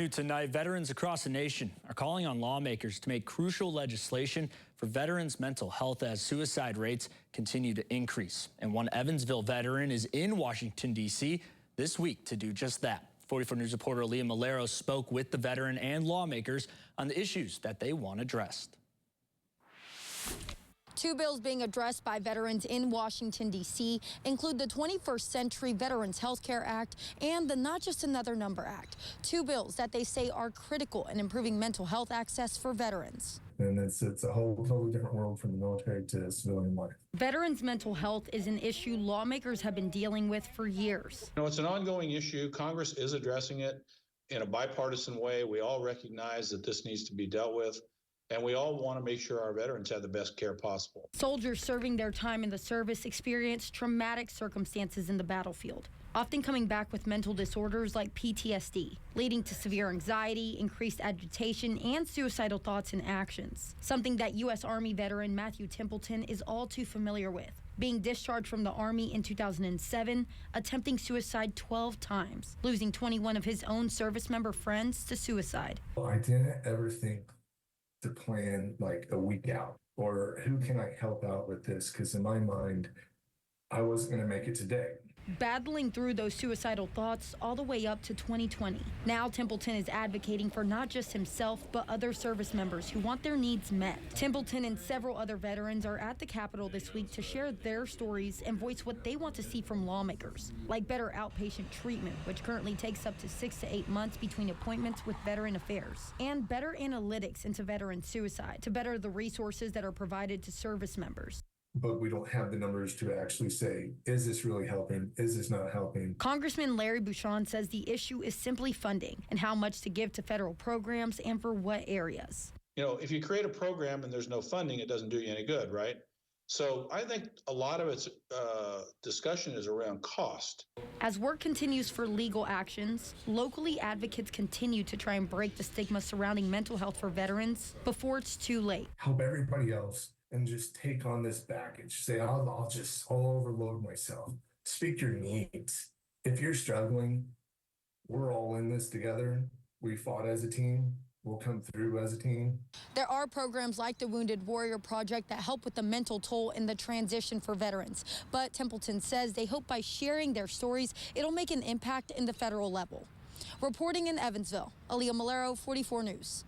New tonight, veterans across the nation are calling on lawmakers to make crucial legislation for veterans' mental health as suicide rates continue to increase. And one Evansville veteran is in Washington, D.C. this week to do just that. 44 News reporter Aaliyah Malero spoke with the veteran and lawmakers on the issues that they want addressed. Two bills being addressed by veterans in Washington, D.C. include the 21st Century Veterans Health Care Act and the Not Just Another Number Act. Two bills that they say are critical in improving mental health access for veterans. And it's a whole totally different world from the military to civilian life. Veterans' mental health is an issue lawmakers have been dealing with for years. It's an ongoing issue. Congress is addressing it in a bipartisan way. We all recognize that this needs to be dealt with. And we all want to make sure our veterans have the best care possible. Soldiers serving their time in the service experience traumatic circumstances in the battlefield, often coming back with mental disorders like PTSD, leading to severe anxiety, increased agitation, and suicidal thoughts and actions. Something that U.S. Army veteran Matthew Templeton is all too familiar with, being discharged from the Army in 2007, attempting suicide 12 times, losing 21 of his own service member friends to suicide. I didn't ever think to plan like a week out or who can I help out with this, because in my mind I wasn't going to make it today. Battling through those suicidal thoughts all the way up to 2020. Now Templeton is advocating for not just himself, but other service members who want their needs met. Templeton and several other veterans are at the Capitol this week to share their stories and voice what they want to see from lawmakers, like better outpatient treatment, which currently takes up to 6 to 8 months between appointments with Veteran Affairs, and better analytics into veteran suicide to better the resources that are provided to service members. But we don't have the numbers to actually say, is this really helping? Is this not helping? Congressman Larry Bucshon says the issue is simply funding and how much to give to federal programs and for what areas. If you create a program and there's no funding, it doesn't do you any good, right? So I think a lot of its discussion is around cost. As work continues for legal actions, locally advocates continue to try and break the stigma surrounding mental health for veterans before it's too late. Help everybody else and just take on this baggage. Say, I'll overload myself. Speak your needs. If you're struggling, we're all in this together. We fought as a team. We'll come through as a team. There are programs like the Wounded Warrior Project that help with the mental toll in the transition for veterans. But Templeton says they hope by sharing their stories, it'll make an impact in the federal level. Reporting in Evansville, Aaliyah Malero, 44 News.